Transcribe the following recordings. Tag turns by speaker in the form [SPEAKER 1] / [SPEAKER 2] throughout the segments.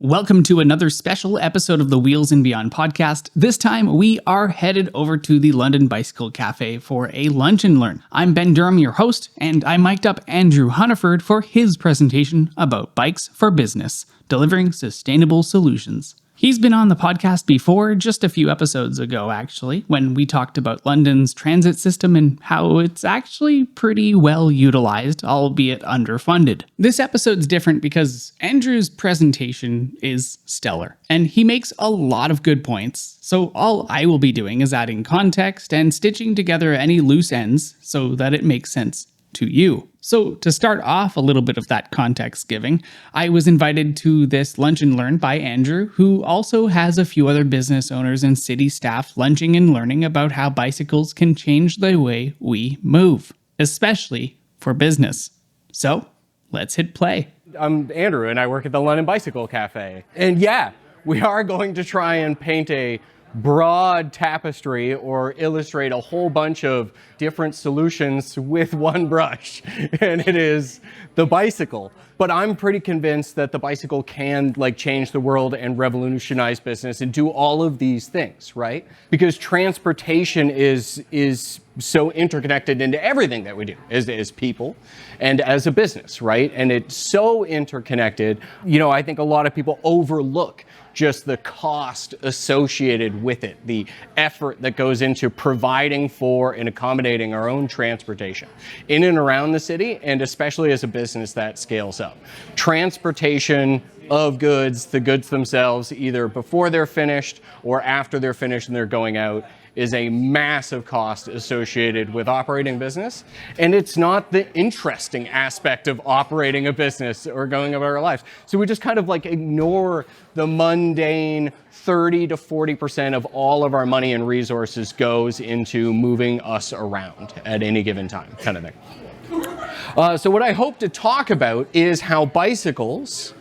[SPEAKER 1] Welcome to another special episode of the Wheels and Beyond podcast. This time we are headed over to the London Bicycle Café for a lunch and learn. I'm Ben Durham, your host, and I mic'd up Andrew Hunniford for his presentation about bikes for business, delivering sustainable solutions. He's been on the podcast before, just a few episodes ago actually, when we talked about London's transit system and how it's actually pretty well utilized, albeit underfunded. This episode's different because Andrew's presentation is stellar, and he makes a lot of good points, so all I will be doing is adding context and stitching together any loose ends so that it makes sense to you. So to start off a little bit of that context giving, I was invited to this lunch and learn by Andrew, who also has a few other business owners and city staff lunching and learning about how bicycles can change the way we move, especially for business. So let's hit play.
[SPEAKER 2] I'm Andrew and I work at the London Bicycle Café. And yeah, we are going to try and paint a broad tapestry or illustrate a whole bunch of different solutions with one brush, and it is the bicycle. But I'm pretty convinced that the bicycle can change the world and revolutionize business and do all of these things, right? Because transportation is so interconnected into everything that we do as people and as a business, right? And it's so interconnected. I think a lot of people overlook just the cost associated with it, the effort that goes into providing for and accommodating our own transportation in and around the city, and especially as a business that scales up. Transportation of goods, the goods themselves, either before they're finished or after they're finished and they're going out, is a massive cost associated with operating business. And it's not the interesting aspect of operating a business or going about our lives. So we just kind of ignore the mundane 30 to 40% of all of our money and resources goes into moving us around at any given time, kind of thing. So what I hope to talk about is how bicycles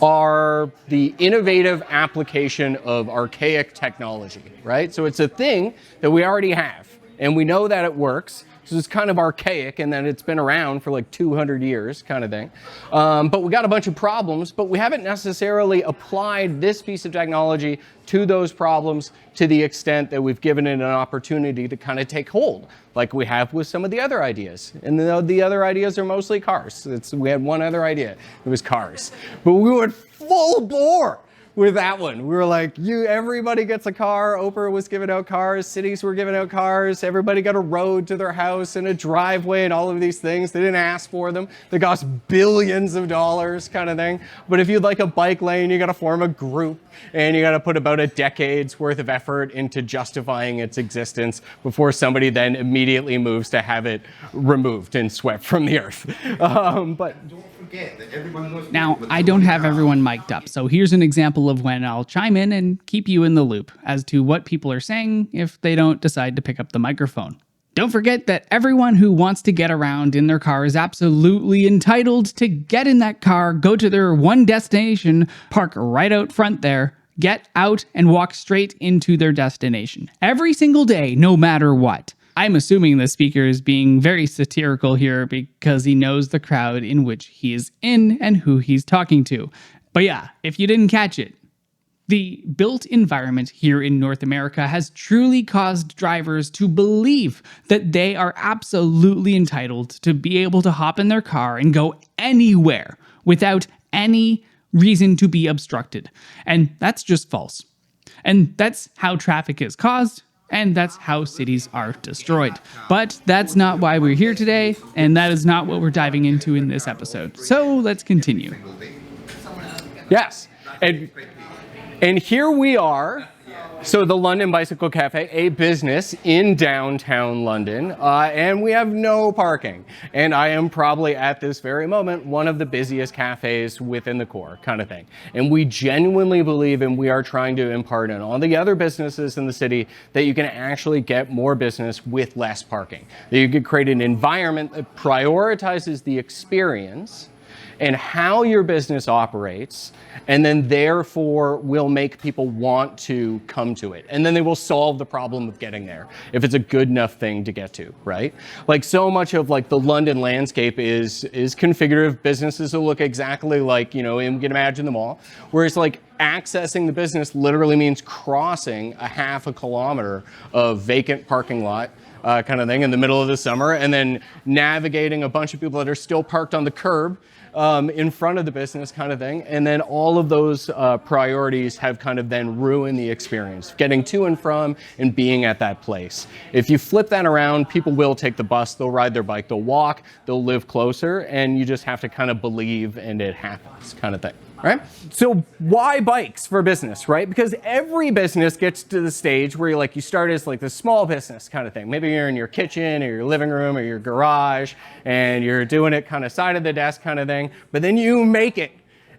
[SPEAKER 2] are the innovative application of archaic technology, right? So it's a thing that we already have, and we know that it works. So it's kind of archaic, and then it's been around for 200 years kind of thing. But we got a bunch of problems, but we haven't necessarily applied this piece of technology to those problems to the extent that we've given it an opportunity to kind of take hold, like we have with some of the other ideas. And the other ideas are mostly cars. We had one other idea, it was cars. But we went full bore with that one. We were like, everybody gets a car. Oprah was giving out cars. Cities were giving out cars. Everybody got a road to their house and a driveway and all of these things. They didn't ask for them. They cost billions of dollars kind of thing. But if you'd like a bike lane, you got to form a group and you got to put about a decade's worth of effort into justifying its existence before somebody then immediately moves to have it removed and swept from the earth. But
[SPEAKER 1] now, I don't have everyone mic'd up, so here's an example of when I'll chime in and keep you in the loop as to what people are saying if they don't decide to pick up the microphone. Don't forget that everyone who wants to get around in their car is absolutely entitled to get in that car, go to their one destination, park right out front there, get out and walk straight into their destination. Every single day, no matter what. I'm assuming the speaker is being very satirical here because he knows the crowd in which he is in and who he's talking to. But yeah, if you didn't catch it, the built environment here in North America has truly caused drivers to believe that they are absolutely entitled to be able to hop in their car and go anywhere without any reason to be obstructed. And that's just false. And that's how traffic is caused. And that's how cities are destroyed. But that's not why we're here today, and that is not what we're diving into in this episode. So let's continue.
[SPEAKER 2] yes, and here we are. So the London Bicycle Café, a business in downtown London, and we have no parking. And I am probably at this very moment one of the busiest cafes within the core kind of thing. And we genuinely believe, and we are trying to impart on all the other businesses in the city, that you can actually get more business with less parking. That you could create an environment that prioritizes the experience and how your business operates, and then therefore will make people want to come to it. And then they will solve the problem of getting there if it's a good enough thing to get to, right? So much of the London landscape is configurative. Businesses will look exactly and you can imagine them all. Whereas accessing the business literally means crossing a half a kilometer of vacant parking lot kind of thing in the middle of the summer, and then navigating a bunch of people that are still parked on the curb in front of the business kind of thing. And then all of those priorities have kind of then ruined the experience, getting to and from and being at that place. If you flip that around, people will take the bus, they'll ride their bike, they'll walk, they'll live closer, and you just have to kind of believe and it happens kind of thing. Right? So why bikes for business, right? Because every business gets to the stage where you start as like this small business kind of thing. Maybe you're in your kitchen or your living room or your garage and you're doing it kind of side of the desk kind of thing, but then you make it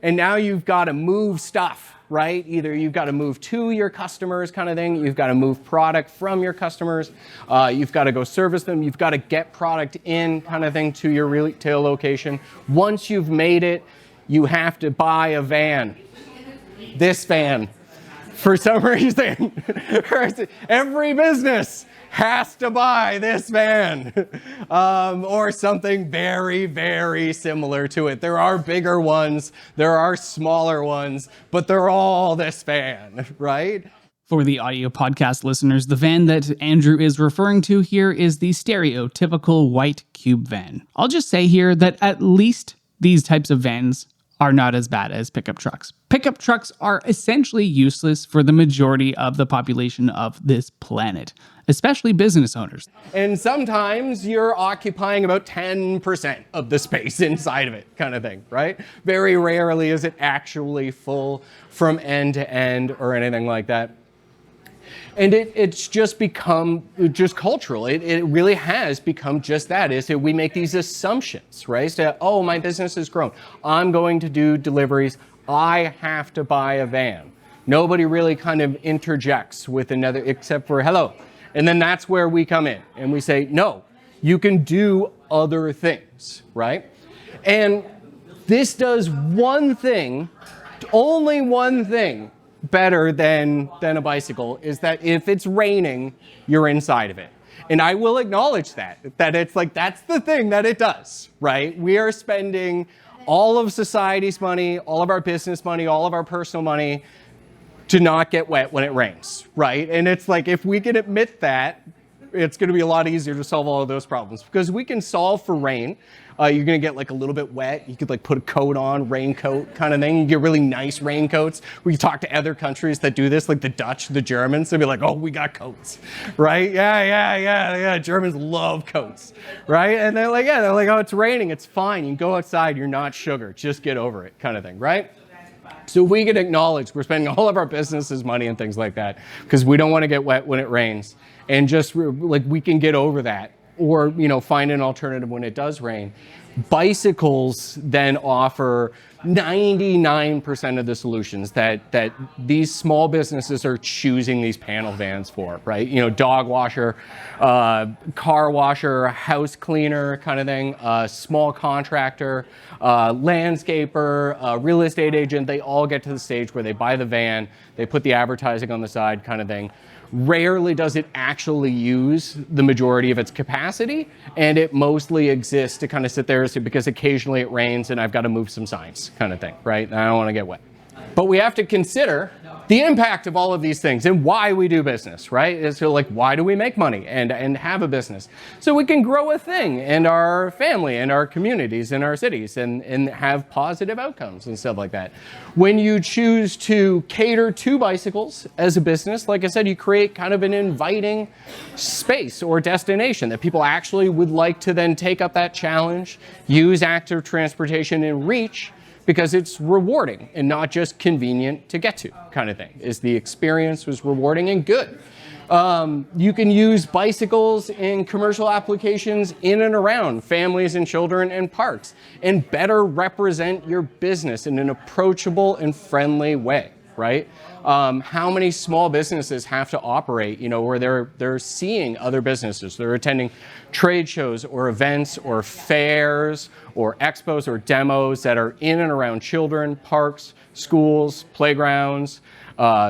[SPEAKER 2] and now you've got to move stuff, right? Either you've got to move to your customers kind of thing, you've got to move product from your customers, you've got to go service them, you've got to get product in kind of thing to your retail location. Once you've made it, you have to buy a van. This van. For some reason, every business has to buy this van or something very, very similar to it. There are bigger ones, there are smaller ones, but they're all this van, right?
[SPEAKER 1] For the audio podcast listeners, the van that Andrew is referring to here is the stereotypical white cube van. I'll just say here that at least these types of vans are not as bad as pickup trucks. Pickup trucks are essentially useless for the majority of the population of this planet, especially business owners.
[SPEAKER 2] And sometimes you're occupying about 10% of the space inside of it, kind of thing, right? Very rarely is it actually full from end to end or anything like that. And it's just become just cultural. It really has become just that, is that we make these assumptions, right? So, oh, my business has grown. I'm going to do deliveries. I have to buy a van. Nobody really kind of interjects with another, except for hello. And then that's where we come in and we say, no, you can do other things, right? And this does one thing, only one thing, better than a bicycle, is that if it's raining, you're inside of it. And I will acknowledge that it's like, that's the thing that it does, right? We are spending all of society's money, all of our business money, all of our personal money to not get wet when it rains, right? And it's like, if we can admit that, it's going to be a lot easier to solve all of those problems, because we can solve for rain. You're going to get like a little bit wet. You could like put a coat on, raincoat kind of thing. You get really nice raincoats. We talk to other countries that do this, like the Dutch, the Germans. They'll be like, oh, we got coats, right? Yeah. Germans love coats, right? And they're like, oh, it's raining. It's fine. You can go outside. You're not sugar. Just get over it kind of thing, right? So we can acknowledge we're spending all of our business's money and things like that because we don't want to get wet when it rains. And just like we can get over that, or find an alternative when it does rain. Bicycles then offer 99% of the solutions that these small businesses are choosing these panel vans for, right? Dog washer, car washer, house cleaner kind of thing, small contractor, landscaper, real estate agent. They all get to the stage where they buy the van, they put the advertising on the side kind of thing. Rarely does it actually use the majority of its capacity, and it mostly exists to kind of sit there because occasionally it rains and I've got to move some signs kind of thing, right? And I don't want to get wet. But we have to consider the impact of all of these things and why we do business, right? So like, why do we make money and have a business? So we can grow a thing in our family and our communities and our cities and have positive outcomes and stuff like that. When you choose to cater to bicycles as a business, like I said, you create kind of an inviting space or destination that people actually would like to then take up that challenge, use active transportation and reach, because it's rewarding and not just convenient to get to kind of thing. Is the experience was rewarding and good. You can use bicycles in commercial applications in and around families and children and parks and better represent your business in an approachable and friendly way, right? How many small businesses have to operate, where they're seeing other businesses, they're attending trade shows or events or fairs or expos or demos that are in and around children, parks, schools, playgrounds,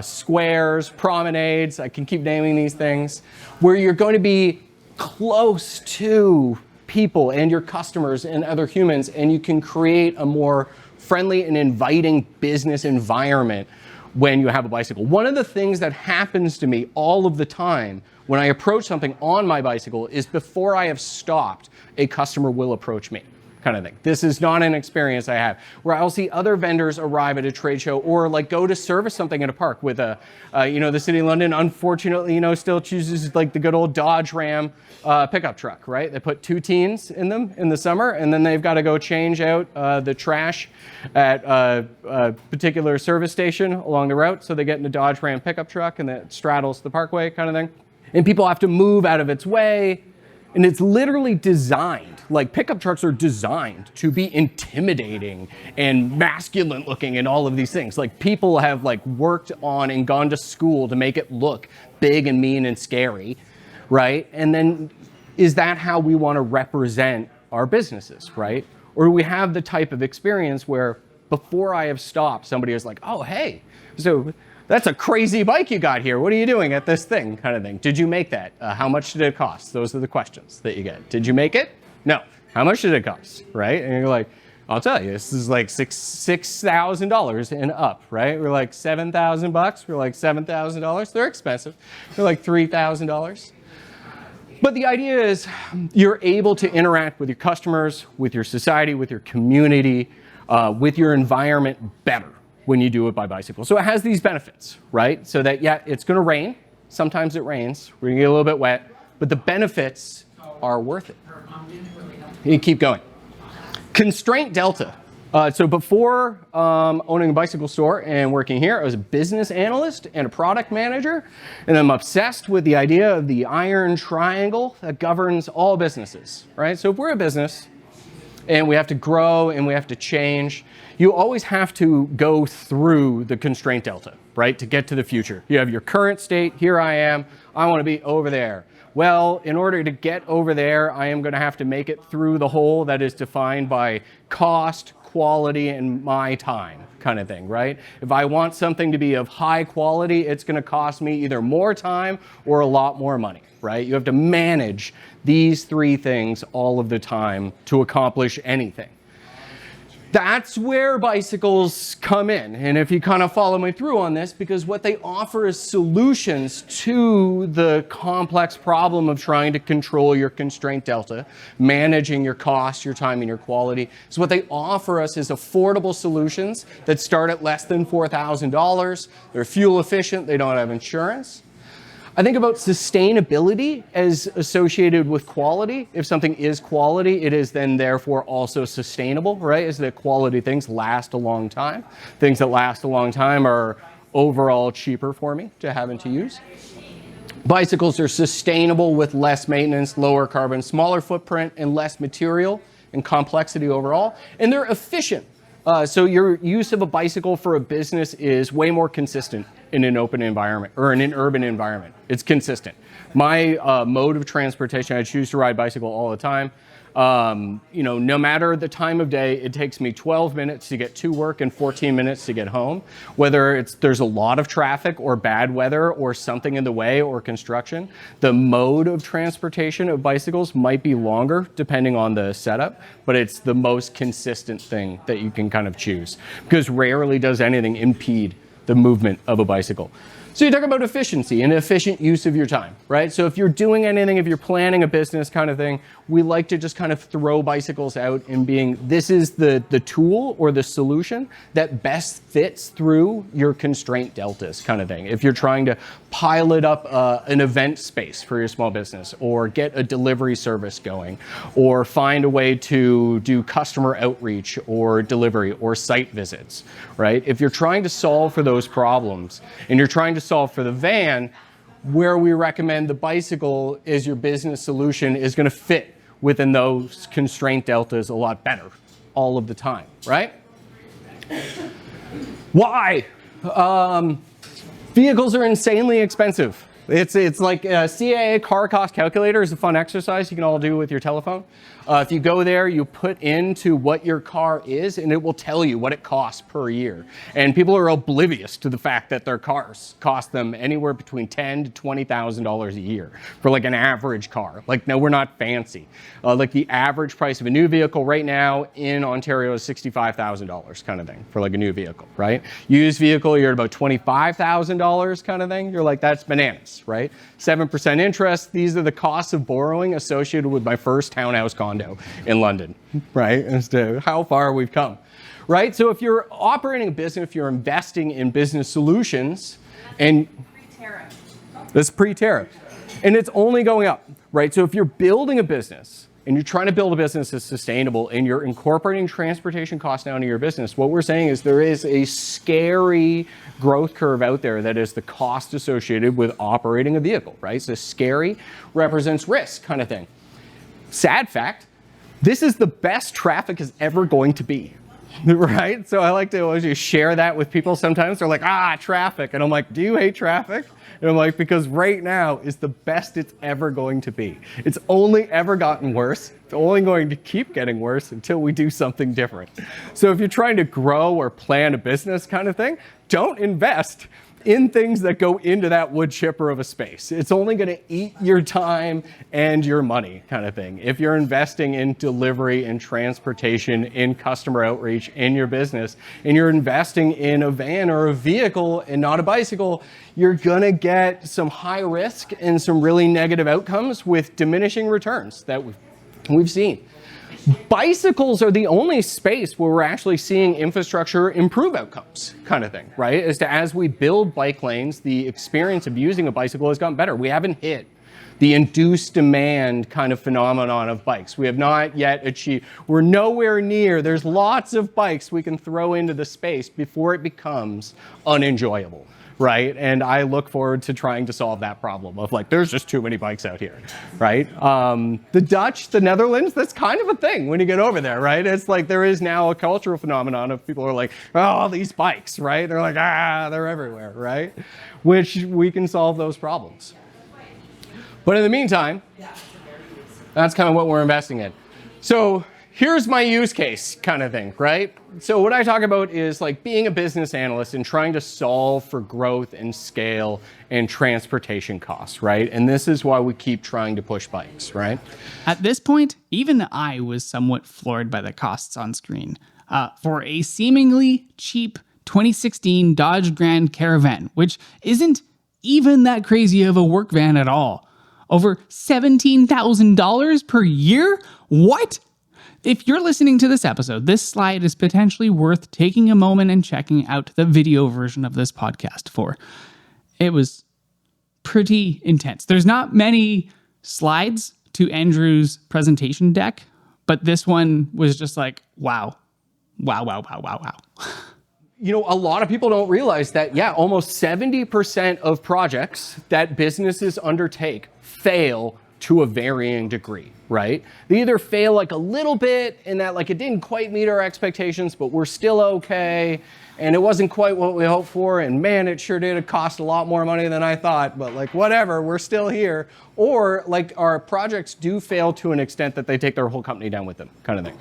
[SPEAKER 2] squares, promenades. I can keep naming these things, where you're going to be close to people and your customers and other humans, and you can create a more friendly and inviting business environment when you have a bicycle. One of the things that happens to me all of the time when I approach something on my bicycle is before I have stopped, a customer will approach me, kind of thing. This is not an experience I have, where I'll see other vendors arrive at a trade show or like go to service something in a park with a, the city of London, unfortunately, still chooses like the good old Dodge Ram pickup truck, right? They put 2 teens in them in the summer, and then they've got to go change out the trash at a particular service station along the route. So they get in a Dodge Ram pickup truck and that straddles the parkway kind of thing. And people have to move out of its way. And it's literally designed, like pickup trucks are designed to be intimidating and masculine looking and all of these things. Like people have like worked on and gone to school to make it look big and mean and scary, right? And then is that how we want to represent our businesses, right? Or do we have the type of experience where before I have stopped, somebody is like, oh, hey, so that's a crazy bike you got here. What are you doing at this thing, kind of thing? Did you make that? How much did it cost? Those are the questions that you get. Did you make it? No. How much did it cost, right? And you're like, I'll tell you, this is like $6,000 and up, right? We're like $7,000. We're like $7,000. They're expensive. They're like $3,000. But the idea is you're able to interact with your customers, with your society, with your community, with your environment better when you do it by bicycle. So it has these benefits, right? So that, yeah, it's gonna rain. Sometimes it rains. We're gonna get a little bit wet, but the benefits are worth it. You keep going. Constraint delta. So before owning a bicycle store and working here, I was a business analyst and a product manager, and I'm obsessed with the idea of the iron triangle that governs all businesses, right? So if we're a business and we have to grow and we have to change, you always have to go through the constraint delta, right, to get to the future. You have your current state, here I am, I want to be over there. Well, in order to get over there, I am going to have to make it through the hole that is defined by cost, quality, and my time, kind of thing, right? If I want something to be of high quality, it's going to cost me either more time or a lot more money, right? You have to manage these 3 things all of the time to accomplish anything. That's where bicycles come in. And if you kind of follow me through on this, because what they offer is solutions to the complex problem of trying to control your constraint delta, managing your cost, your time, and your quality. So what they offer us is affordable solutions that start at less than $4,000. They're fuel efficient, they don't have insurance. I think about sustainability as associated with quality. If something is quality, it is then therefore also sustainable, right? Is that quality things last a long time. Things that last a long time are overall cheaper for me to have and to use. Bicycles are sustainable with less maintenance, lower carbon, smaller footprint, and less material and complexity overall. And they're efficient. So your use of a bicycle for a business is way more consistent in an open environment or in an urban environment. It's consistent. My mode of transportation, I choose to ride bicycle all the time. No matter the time of day, it takes me 12 minutes to get to work and 14 minutes to get home. Whether there's a lot of traffic or bad weather or something in the way or construction, the mode of transportation of bicycles might be longer depending on the setup, but it's the most consistent thing that you can kind of choose because rarely does anything impede the movement of a bicycle. So you talk about efficiency and efficient use of your time, right? So if you're doing anything, if you're planning a business kind of thing, we like to just kind of throw bicycles out and being, this is the tool or the solution that best fits through your constraint deltas kind of thing. If you're trying to pilot up an event space for your small business or get a delivery service going or find a way to do customer outreach or delivery or site visits, right? If you're trying to solve for those problems and you're trying to solve for the van, where we recommend the bicycle is your business solution is going to fit within those constraint deltas a lot better all of the time, right? Why? Vehicles are insanely expensive. It's like a CAA car cost calculator is a fun exercise you can all do with your telephone. If you go there, you put into what your car is, and it will tell you what it costs per year. And people are oblivious to the fact that their cars cost them anywhere between $10,000 to $20,000 a year for like an average car. Like, no, we're not fancy. Like the average price of a new vehicle right now in Ontario is $65,000 kind of thing for like a new vehicle, right? Used vehicle, you're at about $25,000 kind of thing. You're like, that's bananas, right? 7% interest. These are the costs of borrowing associated with my first townhouse condo in London, right? As to how far we've come, right? So if you're operating a business, if you're investing in business solutions, and that's pre-tariff, and it's only going up, right? So if you're building a business and you're trying to build a business that's sustainable and you're incorporating transportation costs now into your business, what we're saying is there is a scary growth curve out there that is the cost associated with operating a vehicle, right? So scary represents risk kind of thing. Sad fact, this is the best traffic is ever going to be, right? So I like to always just share that with people sometimes. They're like, traffic. And I'm like, do you hate traffic? And I'm like, because right now is the best it's ever going to be. It's only ever gotten worse. It's only going to keep getting worse until we do something different. So if you're trying to grow or plan a business kind of thing, don't invest in things that go into that wood chipper of a space. It's only going to eat your time and your money kind of thing. If you're investing in delivery and transportation, in customer outreach, in your business, and you're investing in a van or a vehicle and not a bicycle, you're going to get some high risk and some really negative outcomes with diminishing returns that we've seen. Bicycles are the only space where we're actually seeing infrastructure improve outcomes kind of thing, right? As we build bike lanes, the experience of using a bicycle has gotten better. We haven't hit the induced demand kind of phenomenon of bikes. We have not yet achieved, we're nowhere near, there's lots of bikes we can throw into the space before it becomes unenjoyable. Right? And I look forward to trying to solve that problem of like, there's just too many bikes out here, right? The Dutch, the Netherlands, that's kind of a thing when you get over there, right? It's like there is now a cultural phenomenon of people who are like, oh, these bikes, right? They're like, they're everywhere, right? Which we can solve those problems. But in the meantime, that's kind of what we're investing in. So here's my use case kind of thing, right? So what I talk about is like being a business analyst and trying to solve for growth and scale and transportation costs, right? And this is why we keep trying to push bikes, right?
[SPEAKER 1] At this point, even I was somewhat floored by the costs on screen. For a seemingly cheap 2016 Dodge Grand Caravan, which isn't even that crazy of a work van at all. Over $17,000 per year? What? If you're listening to this episode, this slide is potentially worth taking a moment and checking out the video version of this podcast for. It was pretty intense. There's not many slides to Andrew's presentation deck, but this one was just like, wow. Wow, wow, wow, wow, wow.
[SPEAKER 2] You know, a lot of people don't realize that, almost 70% of projects that businesses undertake fail to a varying degree, right? They either fail like a little bit in that like it didn't quite meet our expectations, but we're still okay, and it wasn't quite what we hoped for, and man, it sure did. It cost a lot more money than I thought, but like whatever, we're still here. Or like our projects do fail to an extent that they take their whole company down with them, kind of thing.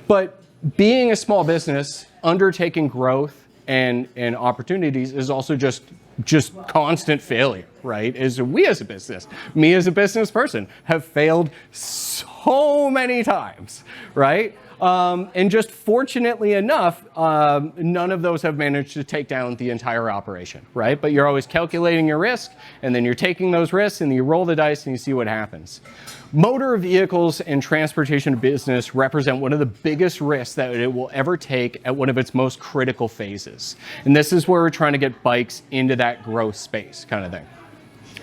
[SPEAKER 2] But being a small business, undertaking growth and opportunities is also just constant failure, right? Is we as a business, me as a business person, have failed so many times, right? And just fortunately enough, none of those have managed to take down the entire operation, right? But you're always calculating your risk, and then you're taking those risks, and you roll the dice, and you see what happens. Motor vehicles and transportation business represent one of the biggest risks that it will ever take at one of its most critical phases. And this is where we're trying to get bikes into that growth space kind of thing.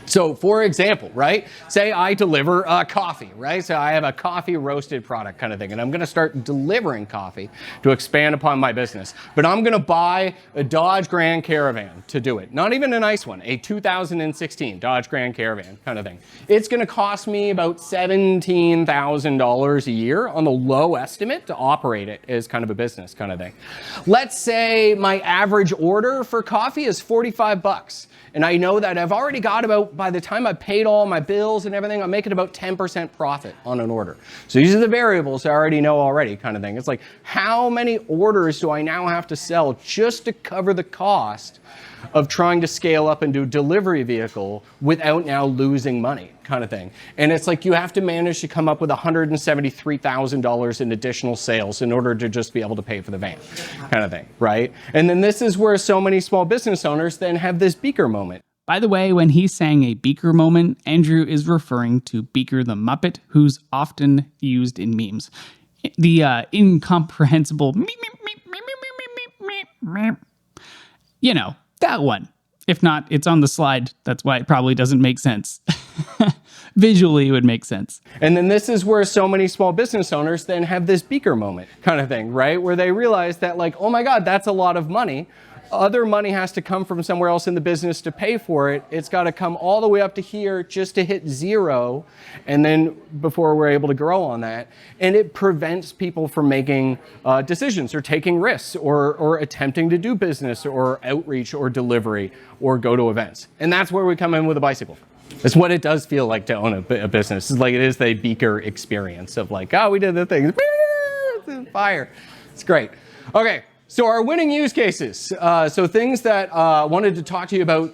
[SPEAKER 2] So for example, right, say I deliver coffee, right? So I have a coffee roasted product kind of thing, and I'm gonna start delivering coffee to expand upon my business. But I'm gonna buy a Dodge Grand Caravan to do it. Not even a nice one, a 2016 Dodge Grand Caravan kind of thing. It's gonna cost me about $17,000 a year on the low estimate to operate it as kind of a business kind of thing. Let's say my average order for coffee is $45. And I know that I've already got about by the time I paid all my bills and everything, I'm making about 10% profit on an order. So these are the variables I already know already kind of thing. It's like, how many orders do I now have to sell just to cover the cost of trying to scale up and do delivery vehicle without now losing money kind of thing. And it's like you have to manage to come up with $173,000 in additional sales in order to just be able to pay for the van kind of thing, right? And then this is where so many small business owners then have this Beaker moment.
[SPEAKER 1] By the way, when he's saying a Beaker moment, Andrew is referring to Beaker the Muppet, who's often used in memes. The incomprehensible you know, that one. If not, it's on the slide. That's why it probably doesn't make sense. Visually, it would make sense.
[SPEAKER 2] And then this is where so many small business owners then have this Beaker moment kind of thing, right? Where they realize that like, oh my God, that's a lot of money. Other money has to come from somewhere else in the business to pay for it. It's got to come all the way up to here just to hit zero. And then before we're able to grow on that. And it prevents people from making decisions or taking risks or attempting to do business or outreach or delivery or go to events. And that's where we come in with a bicycle. It's what it does feel like to own a business. It's like it is the Beaker experience of like, oh, we did the thing. Fire. It's great. Okay. So our winning use cases, so things that I wanted to talk to you about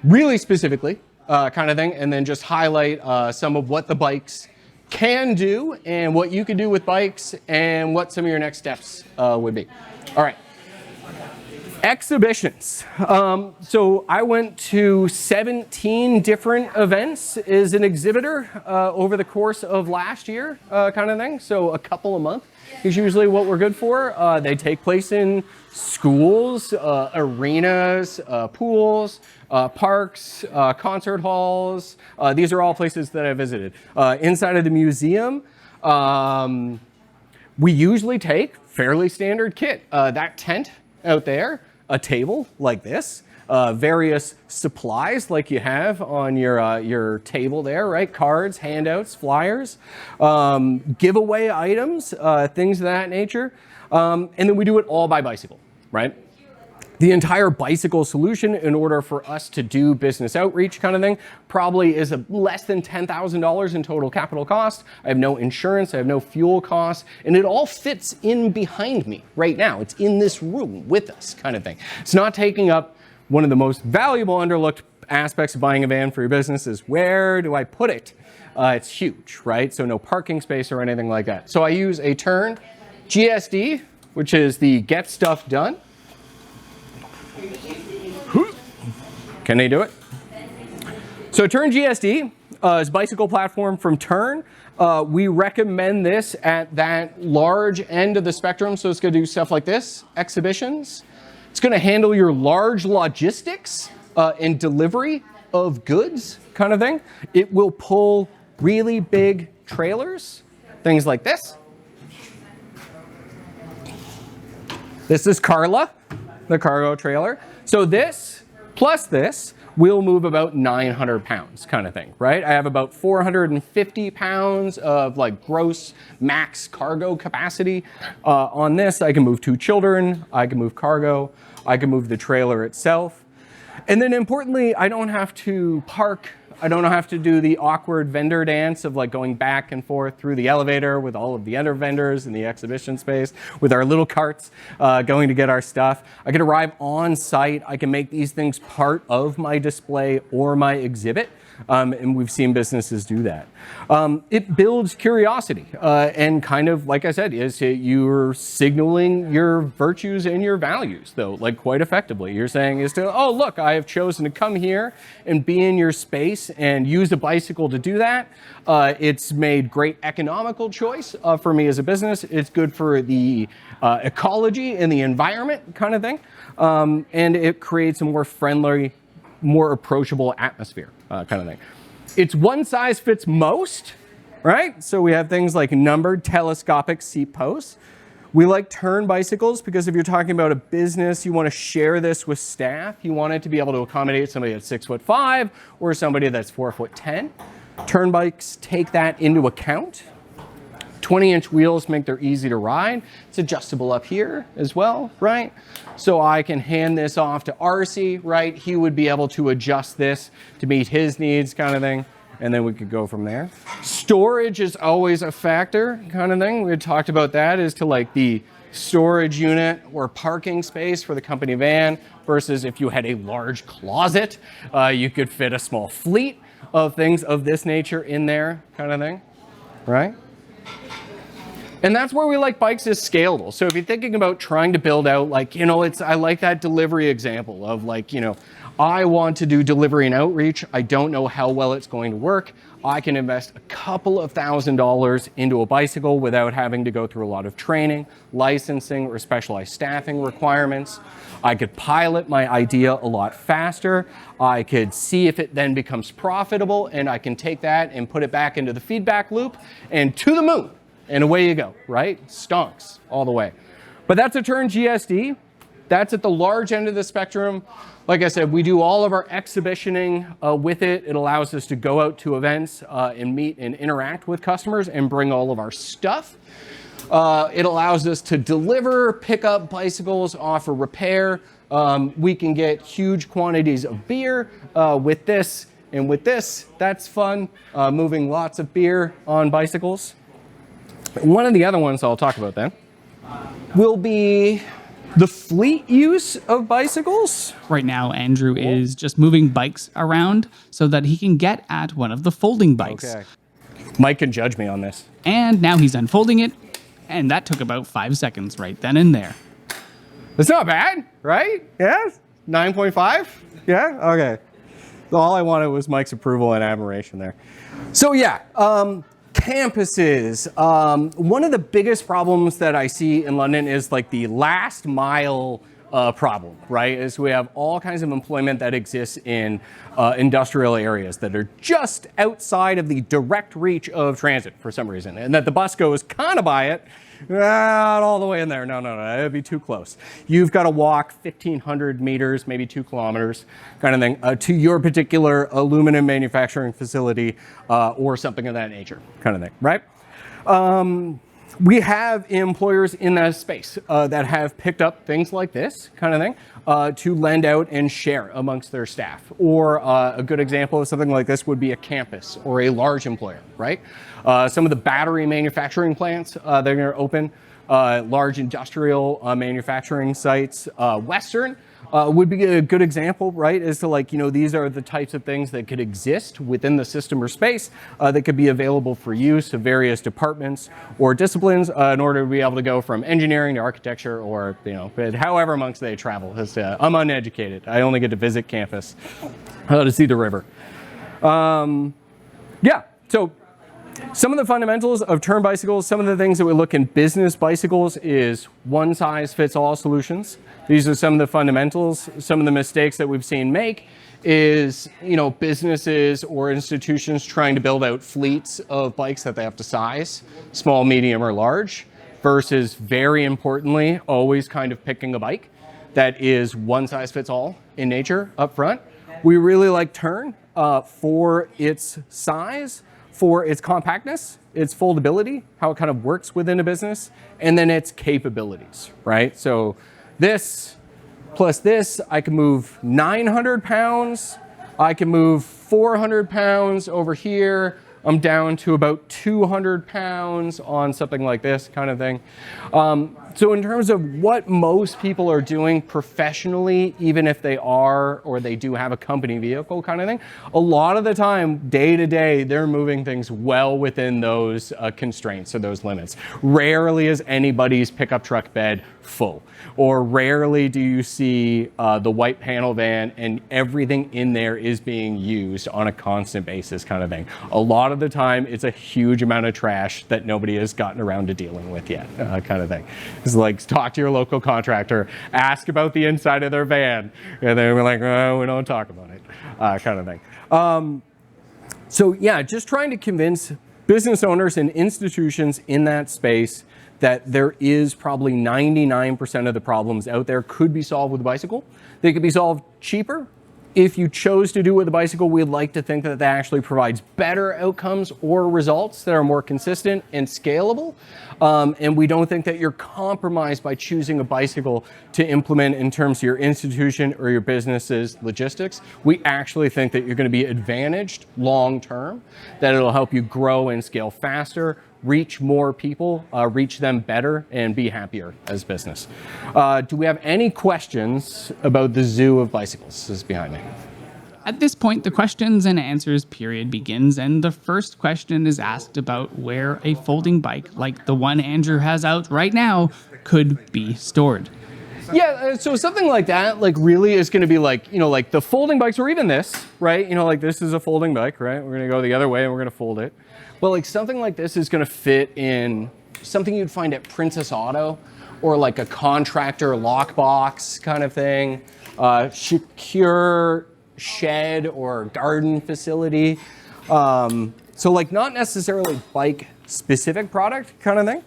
[SPEAKER 2] really specifically kind of thing, and then just highlight some of what the bikes can do and what you can do with bikes and what some of your next steps would be. All right. Exhibitions. So I went to 17 different events as an exhibitor over the course of last year kind of thing. So a couple a month is usually what we're good for. They take place in schools, arenas, pools, parks, concert halls. These are all places that I visited. Inside of the museum, we usually take fairly standard kit. That tent out there, a table like this, various supplies like you have on your table there, right? Cards, handouts, flyers, giveaway items, things of that nature. And then we do it all by bicycle, right? The entire bicycle solution, in order for us to do business outreach kind of thing, probably is less than $10,000 in total capital cost. I have no insurance, I have no fuel costs, and it all fits in behind me right now. It's in this room with us kind of thing. It's not taking up one of the most valuable underlooked aspects of buying a van for your business is where do I put it? It's huge, right? So no parking space or anything like that. So I use a Turn GSD, which is the Get Stuff Done. Can they do it? So Turn GSD is a bicycle platform from Turn. We recommend this at that large end of the spectrum. So it's going to do stuff like this, exhibitions. It's going to handle your large logistics and delivery of goods kind of thing. It will pull really big trailers, things like this. This is Carla, the cargo trailer. So this plus this will move about 900 pounds kind of thing, right? I have about 450 pounds of like gross max cargo capacity on this. I can move 2 children, I can move cargo, I can move the trailer itself. And then importantly, I don't have to park. I don't have to do the awkward vendor dance of like going back and forth through the elevator with all of the other vendors in the exhibition space with our little carts going to get our stuff. I can arrive on site. I can make these things part of my display or my exhibit. And we've seen businesses do that. It builds curiosity and kind of, like I said, is you're signaling your virtues and your values, though, like quite effectively. You're saying is to, oh, look, I have chosen to come here and be in your space and use a bicycle to do that. It's made great economical choice for me as a business. It's good for the ecology and the environment kind of thing. And it creates a more friendly, more approachable atmosphere kind of thing. It's one size fits most, right? So we have things like numbered telescopic seat posts. We like Turn bicycles because if you're talking about a business, you want to share this with staff. You want it to be able to accommodate somebody that's 6'5" or somebody that's 4'10". Turn bikes take that into account. 20-inch wheels make them easy to ride. It's adjustable up here as well, right? So I can hand this off to RC, right? He would be able to adjust this to meet his needs, kind of thing. And then we could go from there. Storage is always a factor, kind of thing. We had talked about that as to like the storage unit or parking space for the company van versus if you had a large closet, you could fit a small fleet of things of this nature in there, kind of thing, right? And that's where we like bikes is scalable. So if you're thinking about trying to build out, like, you know, I like that delivery example of like, you know, I want to do delivery and outreach. I don't know how well it's going to work. I can invest a couple of $1,000s into a bicycle without having to go through a lot of training, licensing, or specialized staffing requirements. I could pilot my idea a lot faster. I could see if it then becomes profitable, and I can take that and put it back into the feedback loop and to the moon. And away you go, right? Stonks all the way. But that's a Turn GSD. That's at the large end of the spectrum. Like I said, we do all of our exhibitioning with it. It allows us to go out to events and meet and interact with customers and bring all of our stuff. It allows us to deliver, pick up bicycles, offer repair. We can get huge quantities of beer with this. And with this, that's fun, moving lots of beer on bicycles. One of the other ones I'll talk about then will be the fleet use of bicycles.
[SPEAKER 1] Right now, Andrew is just moving bikes around so that he can get at one of the folding bikes.
[SPEAKER 2] Okay. Mike can judge me on this.
[SPEAKER 1] And now he's unfolding it, and that took about 5 seconds right then and there.
[SPEAKER 2] It's not bad, right? Yeah? 9.5? Yeah? Okay. So all I wanted was Mike's approval and admiration there. So yeah, campuses. One of the biggest problems that I see in London is like the last mile problem, right? Is we have all kinds of employment that exists in industrial areas that are just outside of the direct reach of transit for some reason, and that the bus goes kind of by it, not all the way in there. No, it'd be too close. You've got to walk 1,500 meters, maybe 2 kilometers, kind of thing, to your particular aluminum manufacturing facility or something of that nature, kind of thing, right? We have employers in that space that have picked up things like this kind of thing to lend out and share amongst their staff. Or a good example of something like this would be a campus or a large employer, right? Some of the battery manufacturing plants that are going to open, large industrial manufacturing sites, Western would be a good example, right? As to like, you know, these are the types of things that could exist within the system or space that could be available for use to various departments or disciplines in order to be able to go from engineering to architecture or, you know, however amongst they travel. I'm uneducated. I only get to visit campus to see the river. Yeah, so some of the fundamentals of turn bicycles, some of the things that we look in business bicycles is one size fits all solutions. These are some of the fundamentals. Some of the mistakes that we've seen make is, you know, businesses or institutions trying to build out fleets of bikes that they have to size, small, medium, or large, versus very importantly, always kind of picking a bike that is one size fits all in nature up front. We really like Turn for its size, for its compactness, its foldability, how it kind of works within a business, and then its capabilities, right? So this plus this, I can move 900 pounds. I can move 400 pounds over here. I'm down to about 200 pounds on something like this kind of thing. So in terms of what most people are doing professionally, even if they are or they do have a company vehicle kind of thing, a lot of the time, day to day, they're moving things well within those constraints or those limits. Rarely is anybody's pickup truck bed full, or rarely do you see the white panel van and everything in there is being used on a constant basis kind of thing. A lot of the time, it's a huge amount of trash that nobody has gotten around to dealing with yet kind of thing. It's like, talk to your local contractor, ask about the inside of their van, and then we're like, oh, we don't talk about it, kind of thing. So yeah, just trying to convince business owners and institutions in that space that there is probably 99% of the problems out there could be solved with a bicycle. They could be solved cheaper If you chose to do it with a bicycle, we'd like to think that that actually provides better outcomes or results that are more consistent and scalable. And we don't think that you're compromised by choosing a bicycle to implement in terms of your institution or your business's logistics. We actually think that you're going to be advantaged long term, that it'll help you grow and scale faster, reach more people, reach them better, and be happier as business. Do we have any questions about the zoo of bicycles? This is behind me.
[SPEAKER 1] At this point, the questions and answers period begins, and the first question is asked about where a folding bike like the one Andrew has out right now could be stored.
[SPEAKER 2] Yeah, so something like that, like really is going to be like, like the folding bikes, or even this, right? Like this is a folding bike, right? We're going to go the other way and we're going to fold it. But like something like this is going to fit in something you'd find at Princess Auto, or like a contractor lockbox kind of thing, secure shed or garden facility. So like not necessarily bike specific product kind of thing.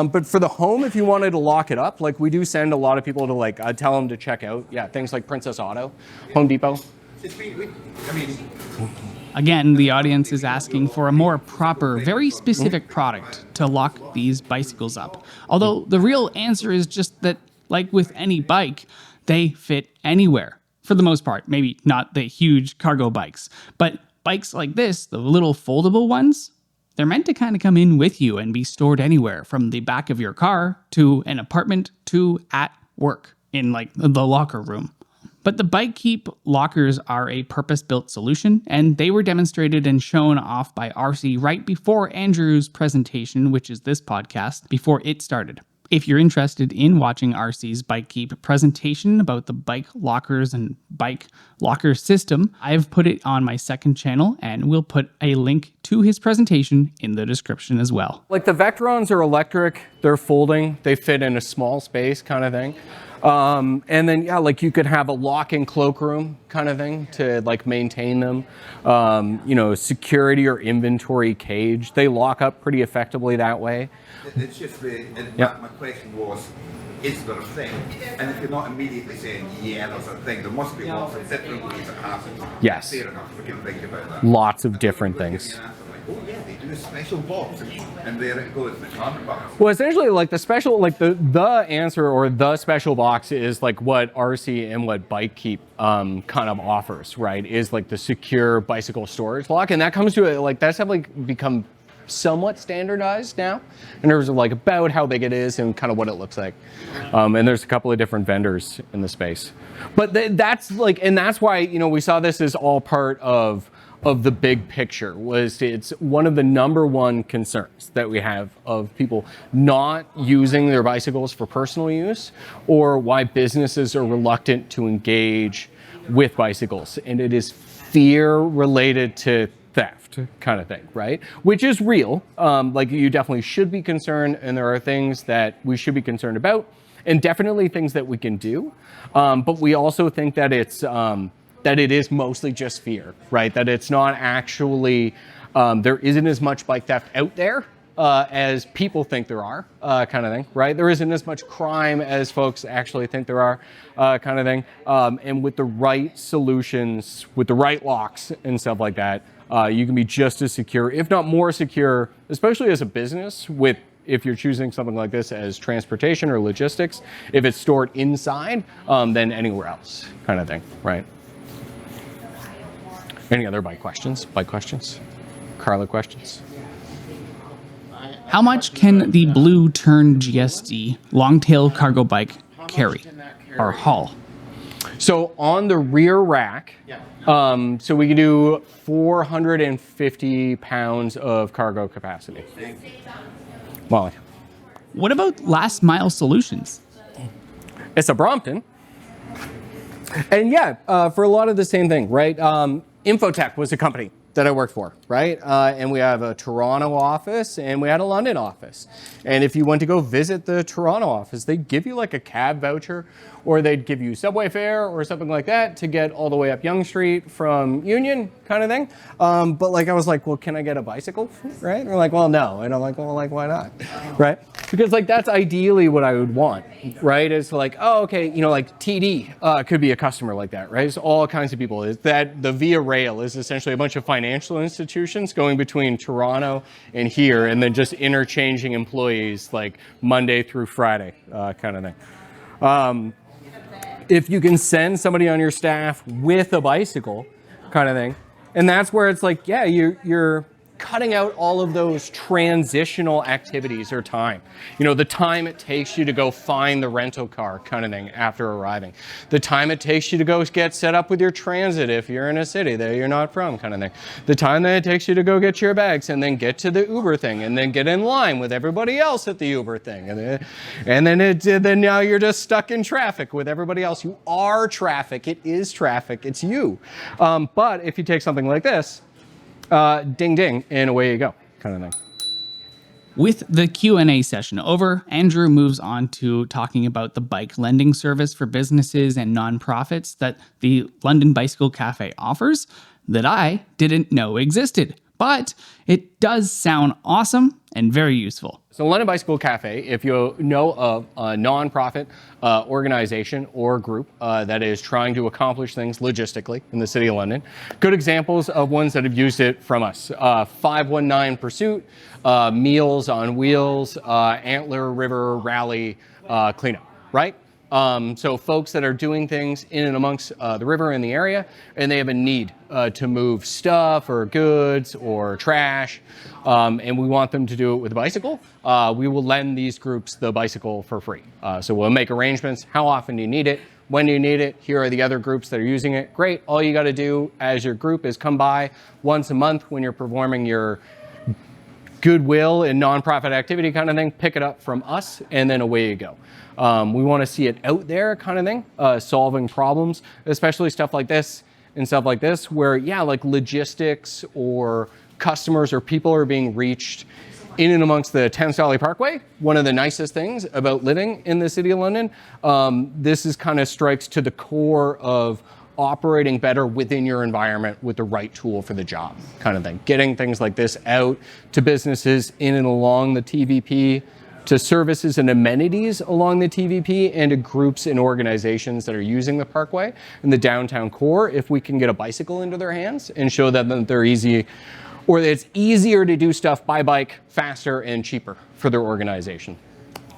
[SPEAKER 2] But for the home, if you wanted to lock it up, like we do send a lot of people to like tell them to check out, things like Princess Auto, Home Depot.
[SPEAKER 1] Again, the audience is asking for a more proper, very specific product to lock these bicycles up. Although the real answer is just that, like with any bike, they fit anywhere. For the most part, maybe not the huge cargo bikes. But bikes like this, the little foldable ones, they're meant to kind of come in with you and be stored anywhere, from the back of your car to an apartment to at work in like the locker room. But the bike keep lockers are a purpose-built solution, and they were demonstrated and shown off by RC right before Andrew's presentation, which is this podcast, before it started. If you're interested in watching RC's Bike Keep presentation about the bike lockers and bike locker system, I've put it on my second channel, and we'll put a link to his presentation in the description as well.
[SPEAKER 2] Like the Vectrons are electric, they're folding, they fit in a small space kind of thing. And then, like you could have a lock-in cloakroom kind of thing to like maintain them. Security or inventory cage. They lock up pretty effectively that way.
[SPEAKER 3] It's just my question was, is there a thing? And if you're not immediately saying, there's a thing, there must be lots of different ways it happens.
[SPEAKER 2] Yes.
[SPEAKER 3] Fair enough, we can think about that.
[SPEAKER 2] Lots of different things.
[SPEAKER 3] They do a special box, and there it goes, the carpet box.
[SPEAKER 2] Well, essentially, like the special, like the answer or the special box is like what RC and what Bike Keep kind of offers, right? Is like the secure bicycle storage lock, and that comes to it like that's definitely become somewhat standardized now in terms of like about how big it is and kind of what it looks like. And there's a couple of different vendors in the space, but that's like, and that's why we saw this as all part of the big picture. It's one of the number one concerns that we have of people not using their bicycles for personal use, or why businesses are reluctant to engage with bicycles. And it is fear related to theft kind of thing, right? Which is real. Like you definitely should be concerned, and there are things that we should be concerned about, and definitely things that we can do. But we also think that that it is mostly just fear, right? That it's not actually, there isn't as much bike theft out there as people think there are, kind of thing, right? There isn't as much crime as folks actually think there are, kind of thing. And with the right solutions, with the right locks and stuff like that, you can be just as secure, if not more secure, especially as a business, if you're choosing something like this as transportation or logistics, if it's stored inside, than anywhere else, kind of thing, right? Any other bike questions? Carla questions?
[SPEAKER 1] How much can the Blue Turn GSD long-tail cargo bike carry or haul?
[SPEAKER 2] So on the rear rack, so we can do 450 pounds of cargo capacity. Molly.
[SPEAKER 1] What about last mile solutions?
[SPEAKER 2] It's a Brompton. And for a lot of the same thing, right? Infotech was a company that I worked for, right? And we have a Toronto office and we had a London office. And if you went to go visit the Toronto office, they'd give you like a cab voucher, or they'd give you subway fare or something like that to get all the way up Yonge Street from Union, kind of thing. But like I was like, well, can I get a bicycle, right? And they're like, well, no. And I'm like, well, like why not, right? Because like that's ideally what I would want, right? It's like, oh, okay, you know, like TD could be a customer like that, right? It's all kinds of people. Is that the Via Rail is essentially a bunch of financial institutions going between Toronto and here, and then just interchanging employees like Monday through Friday, kind of thing. If you can send somebody on your staff with a bicycle, kind of thing, and that's where it's like, yeah, you're cutting out all of those transitional activities or time. You know, the time it takes you to go find the rental car, kind of thing, after arriving. The time it takes you to go get set up with your transit if you're in a city that you're not from, kind of thing. The time that it takes you to go get your bags and then get to the Uber thing and then get in line with everybody else at the Uber thing. And then now you're just stuck in traffic with everybody else. You are traffic. It is traffic. It's you. But if you take something like this, ding, ding, and away you go, kind of thing.
[SPEAKER 1] With the Q&A session over, Andrew moves on to talking about the bike lending service for businesses and nonprofits that the London Bicycle Café offers that I didn't know existed. But it does sound awesome and very useful.
[SPEAKER 2] So London Bicycle Café, if you know of a nonprofit organization or group that is trying to accomplish things logistically in the City of London, good examples of ones that have used it from us. 519 Pursuit, Meals on Wheels, Antler River Rally Cleanup, right? So folks that are doing things in and amongst the river in the area, and they have a need to move stuff or goods or trash, and we want them to do it with a bicycle, we will lend these groups the bicycle for free. So we'll make arrangements. How often do you need it? When do you need it? Here are the other groups that are using it. Great. All you got to do as your group is come by once a month when you're performing your goodwill and nonprofit activity kind of thing, pick it up from us, and then away you go. We want to see it out there kind of thing, solving problems, especially stuff like this and stuff like this, where, yeah, like logistics or customers or people are being reached in and amongst the Thames Valley Parkway. One of the nicest things about living in the City of London, this is kind of strikes to the core of operating better within your environment with the right tool for the job, kind of thing. Getting things like this out to businesses in and along the TVP, to services and amenities along the TVP, and to groups and organizations that are using the parkway in the downtown core. If we can get a bicycle into their hands and show them that they're easy, or that it's easier to do stuff by bike faster and cheaper for their organization.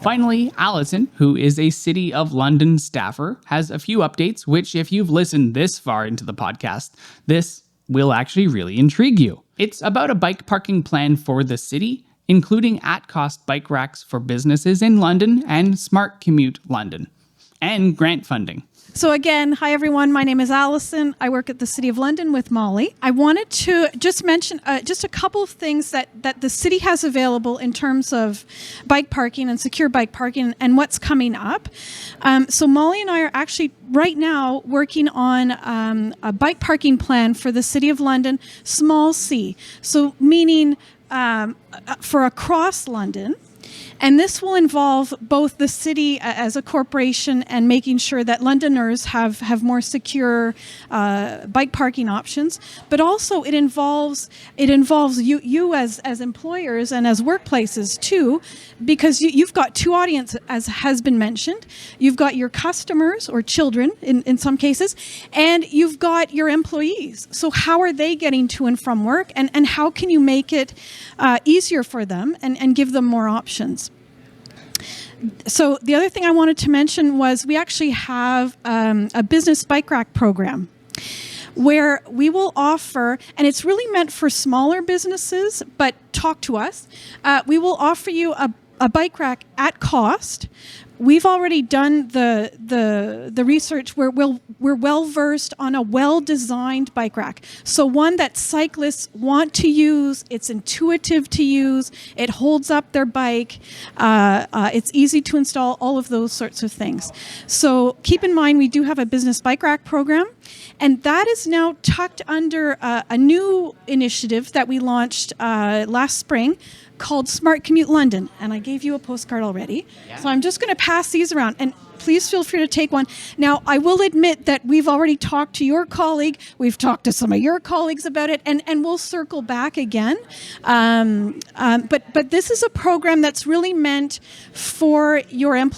[SPEAKER 1] Finally, Allison, who is a City of London staffer, has a few updates, which if you've listened this far into the podcast, this will actually really intrigue you. It's about a bike parking plan for the city, including at-cost bike racks for businesses in London and Smart Commute London, and grant funding.
[SPEAKER 4] So again, hi everyone, my name is Allison. I work at the City of London with Molly. I wanted to just mention just a couple of things that the city has available in terms of bike parking and secure bike parking and what's coming up. So Molly and I are actually right now working on a bike parking plan for the City of London, small c. So meaning for across London. And this will involve both the city as a corporation and making sure that Londoners have more secure bike parking options. But also it involves you as employers and as workplaces too, because you've got two audiences, as has been mentioned. You've got your customers or children in some cases, and you've got your employees. So how are they getting to and from work, and how can you make it easier for them and give them more options? So the other thing I wanted to mention was we actually have a business bike rack program where we will offer, and it's really meant for smaller businesses, but talk to us. We will offer you a bike rack at cost we've already done the research. We're well versed on a well-designed bike rack. So one that cyclists want to use. It's intuitive to use. It holds up their bike. It's easy to install. All of those sorts of things. So keep in mind, we do have a business bike rack program, and that is now tucked under a new initiative that we launched last spring called Smart Commute London. And I gave you a postcard already. Yeah. So I'm just going to pass these around, and please feel free to take one. Now, I will admit that we've already talked to your colleague. We've talked to some of your colleagues about it, and we'll circle back again. But this is a program that's really meant for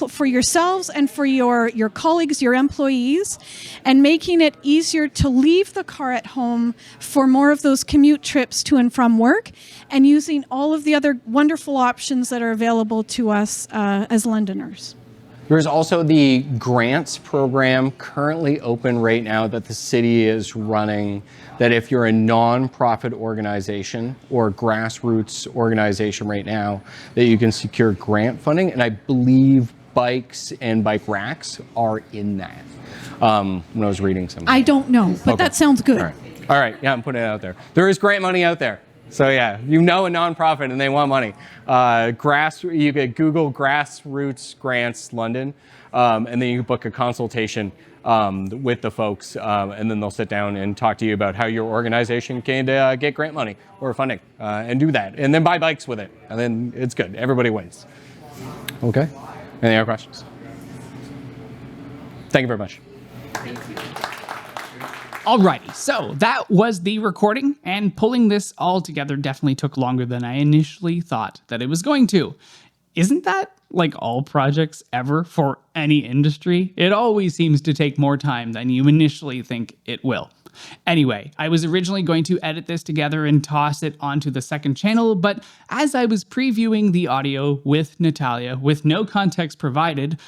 [SPEAKER 4] for yourselves and for your colleagues, your employees, and making it easier to leave the car at home for more of those commute trips to and from work, and using all of the other wonderful options that are available to us as Londoners.
[SPEAKER 2] There's also the grants program currently open right now that the city is running, that if you're a nonprofit organization or grassroots organization right now, that you can secure grant funding. And I believe bikes and bike racks are in that when I was reading something.
[SPEAKER 4] I don't know, but that sounds good.
[SPEAKER 2] All right. Yeah, I'm putting it out there. There is grant money out there. So yeah, a nonprofit and they want money. You could Google Grassroots Grants London, and then you can book a consultation with the folks, and then they'll sit down and talk to you about how your organization can get grant money or funding, and do that, and then buy bikes with it, and then it's good. Everybody wins. Okay. Any other questions? Thank you very much.
[SPEAKER 1] Alrighty, so that was the recording, and pulling this all together definitely took longer than I initially thought that it was going to. Isn't that like all projects ever for any industry? It always seems to take more time than you initially think it will. Anyway, I was originally going to edit this together and toss it onto the second channel, but as I was previewing the audio with Natalia, with no context provided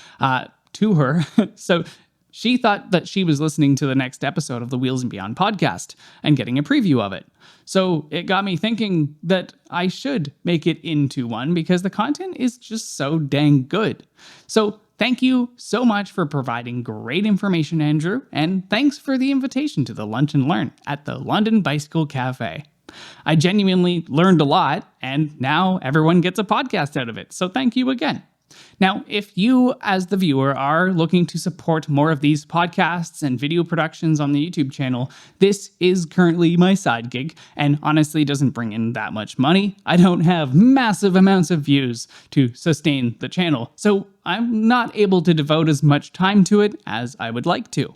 [SPEAKER 1] to her, so she thought that she was listening to the next episode of the Wheels and Beyond podcast and getting a preview of it. So it got me thinking that I should make it into one because the content is just so dang good. So thank you so much for providing great information, Andrew, and thanks for the invitation to the Lunch and Learn at the London Bicycle Café. I genuinely learned a lot, and now everyone gets a podcast out of it, so thank you again. Now, if you, as the viewer, are looking to support more of these podcasts and video productions on the YouTube channel, this is currently my side gig, and honestly doesn't bring in that much money. I don't have massive amounts of views to sustain the channel, so I'm not able to devote as much time to it as I would like to.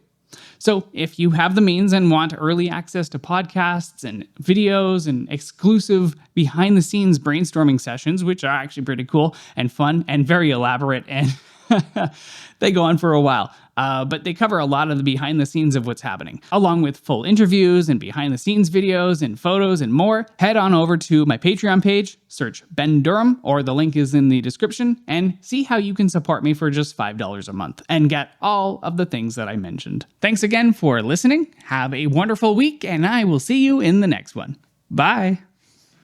[SPEAKER 1] So if you have the means and want early access to podcasts and videos and exclusive behind-the-scenes brainstorming sessions, which are actually pretty cool and fun and very elaborate, and they go on for a while, but they cover a lot of the behind the scenes of what's happening, along with full interviews and behind the scenes videos and photos and more, head on over to my Patreon page, search Ben Durham, or the link is in the description, and see how you can support me for just $5 a month and get all of the things that I mentioned. Thanks again for listening. Have a wonderful week, and I will see you in the next one. Bye.